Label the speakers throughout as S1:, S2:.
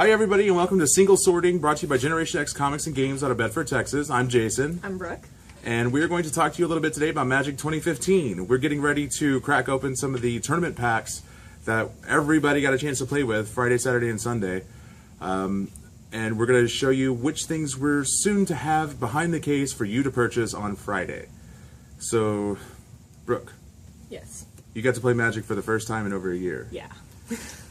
S1: Hi everybody and welcome to Single Sorting, brought to you by Generation X Comics and Games out of Bedford, Texas. I'm Jason.
S2: I'm Brooke.
S1: And we're going to talk to you a little bit today about Magic 2015. We're getting ready to crack open some of the tournament packs that everybody got a chance to play with Friday, Saturday, and Sunday. And we're going to show you which things we're soon to have behind the case for you to purchase on Friday. So, Brooke.
S2: Yes.
S1: You got to play Magic for the first time in over a year.
S2: Yeah.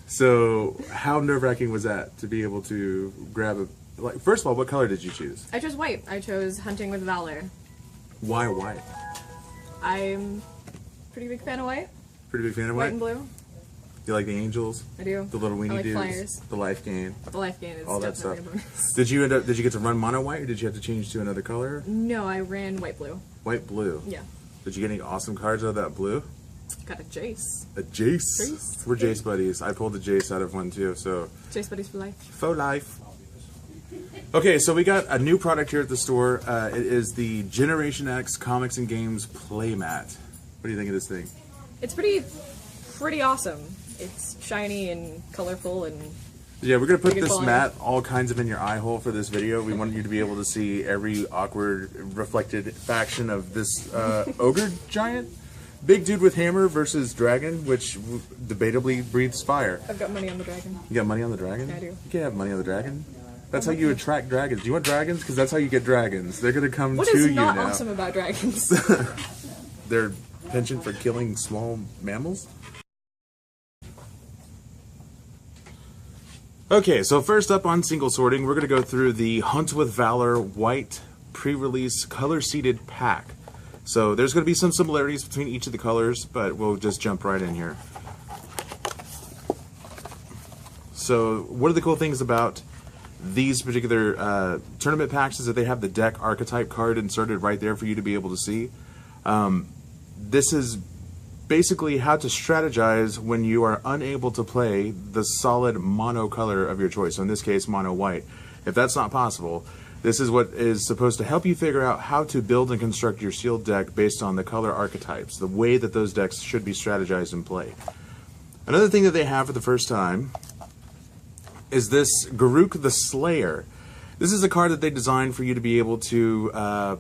S1: So, how nerve-wracking was that to be able to grab a... Like, first of all, what color did you choose?
S2: I chose white. I chose Hunting with Valor.
S1: Why white?
S2: I'm a pretty big fan of white.
S1: Pretty big fan of white?
S2: White and blue.
S1: You like the angels?
S2: I do.
S1: The little weenie
S2: I like
S1: dudes?
S2: flyers.
S1: The life gain?
S2: The life gain is
S1: all that
S2: definitely
S1: stuff.
S2: a bonus.
S1: Did you get to run mono white, or did you have to change to another color?
S2: No, I ran white blue.
S1: White blue?
S2: Yeah.
S1: Did you get any awesome cards out of that blue?
S2: Got a Jace.
S1: A Jace?
S2: Jace.
S1: We're Jace buddies. I pulled a Jace out of one too, so...
S2: Jace buddies for life.
S1: Faux life. Okay, so we got a new product here at the store. It is the Generation X Comics and Games Playmat. What do you think of this thing?
S2: It's pretty awesome. It's shiny and colorful and...
S1: Yeah, we're going to put
S2: Big
S1: this
S2: color.
S1: mat all kinds of in your eye hole for this video. We wanted you to be able to see every awkward, reflected faction of this ogre giant. Big dude with hammer versus dragon, which debatably breathes fire.
S2: I've got money on the dragon.
S1: You got money on the dragon?
S2: Yeah, I do.
S1: You can't have money on the dragon. That's how you attract dragons. Do you want dragons? Because that's how you get dragons. They're going to come
S2: What
S1: to
S2: is
S1: you
S2: not
S1: now.
S2: awesome about dragons?
S1: Their penchant for killing small mammals? Okay, so first up on single sorting, we're going to go through the Hunt with Valor white pre-release color-seeded pack. So there's going to be some similarities between each of the colors, but we'll just jump right in here. So one of the cool things about these particular tournament packs is that they have the deck archetype card inserted right there for you to be able to see. This is basically how to strategize when you are unable to play the solid mono color of your choice. So in this case, mono white. If that's not possible, this is what is supposed to help you figure out how to build and construct your sealed deck based on the color archetypes, the way that those decks should be strategized and played. Another thing that they have for the first time is this Garruk the Slayer. This is a card that they designed for you to be able to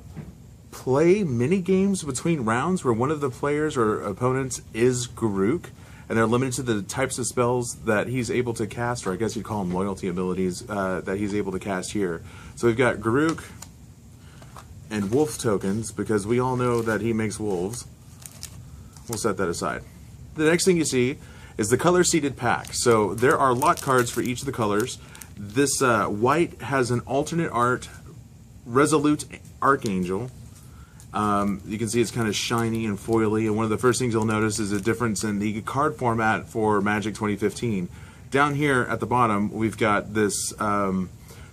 S1: play mini games between rounds where one of the players or opponents is Garruk, and they're limited to the types of spells that he's able to cast, or I guess you'd call them loyalty abilities, that he's able to cast here. So we've got Garruk and wolf tokens, because we all know that he makes wolves. We'll set that aside. The next thing you see is the color-seeded pack. So there are lot cards for each of the colors. This white has an alternate art Resolute Archangel. You can see it's kind of shiny and foily, and one of the first things you'll notice is a difference in the card format for Magic 2015. Down here at the bottom, we've got this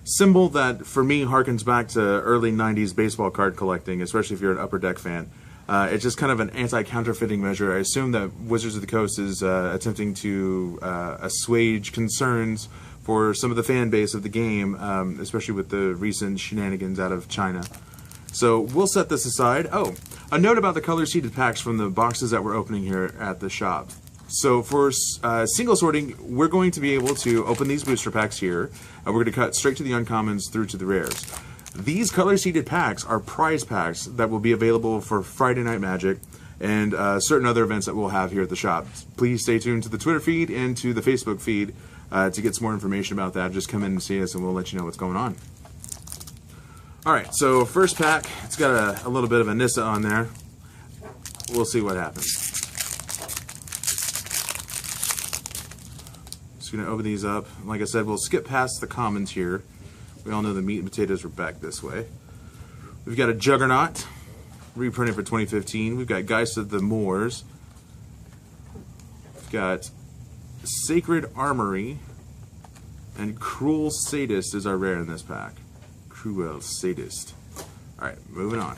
S1: symbol that, for me, harkens back to early 90s baseball card collecting, especially if you're an Upper Deck fan. It's just kind of an anti-counterfeiting measure. I assume that Wizards of the Coast is attempting to assuage concerns for some of the fan base of the game, especially with the recent shenanigans out of China. So we'll set this aside. Oh, a note about the color-seeded packs from the boxes that we're opening here at the shop. So for single sorting, we're going to be able to open these booster packs here, and we're going to cut straight to the uncommons through to the rares. These color-seeded packs are prize packs that will be available for Friday Night Magic and certain other events that we'll have here at the shop. Please stay tuned to the Twitter feed and to the Facebook feed to get some more information about that. Just come in and see us, and we'll let you know what's going on. Alright, so first pack, it's got a little bit of a Nissa on there. We'll see what happens. Just going to open these up. Like I said, we'll skip past the commons here. We all know the meat and potatoes are back this way. We've got a Juggernaut, reprinted for 2015. We've got Geist of the Moors. We've got Sacred Armory. And Cruel Sadist is our rare in this pack. Cruel Sadist. Alright, moving on.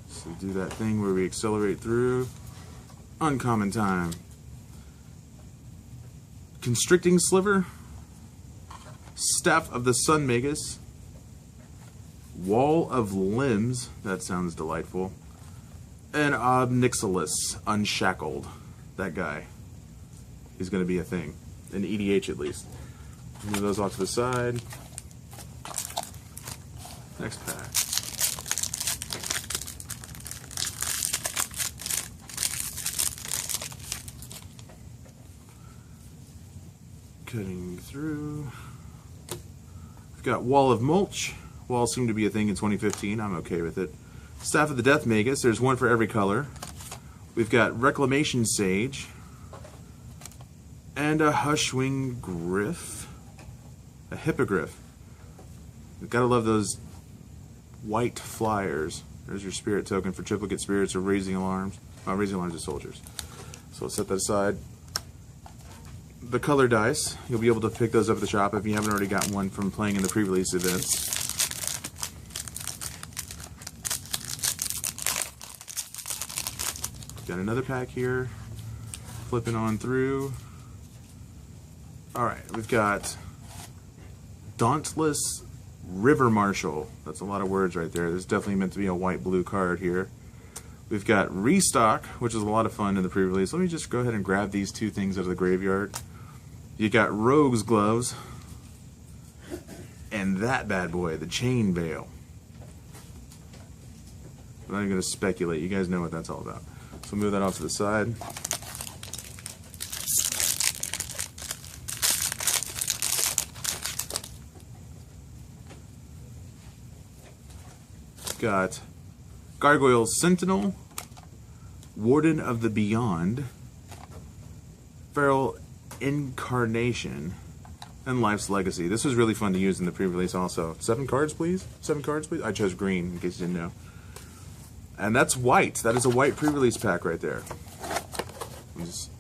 S1: So do that thing where we accelerate through. Uncommon time. Constricting Sliver. Staff of the Sun Magus. Wall of Limbs, that sounds delightful. And Obnixilis Unshackled, that guy. He's going to be a thing, in EDH at least. Move those off to the side. Next pack. Cutting through. We've got Wall of Mulch. Walls seem to be a thing in 2015. I'm okay with it. Staff of the Death Magus. There's one for every color. We've got Reclamation Sage. And a Hushwing Griff. A Hippogriff. You've got to love those white flyers. There's your spirit token for triplicate spirits or raising alarms. Raising alarms of soldiers. So let's set that aside. The color dice, you'll be able to pick those up at the shop if you haven't already got one from playing in the pre-release events. Got another pack here. Flipping on through. Alright, we've got Dauntless River Marshal. That's a lot of words right there. There's definitely meant to be a white-blue card here. We've got Restock, which is a lot of fun in the pre-release. Let me just go ahead and grab these two things out of the graveyard. You got Rogue's Gloves. And that bad boy, the Chain Veil. I'm not even going to speculate. You guys know what that's all about. So move that off to the side. Got Gargoyle Sentinel, Warden of the Beyond, Feral Incarnation, and Life's Legacy. This was really fun to use in the pre-release also. 7 cards, please? 7 cards, please? I chose green, in case you didn't know. And that's white. That is a white pre-release pack right there. Just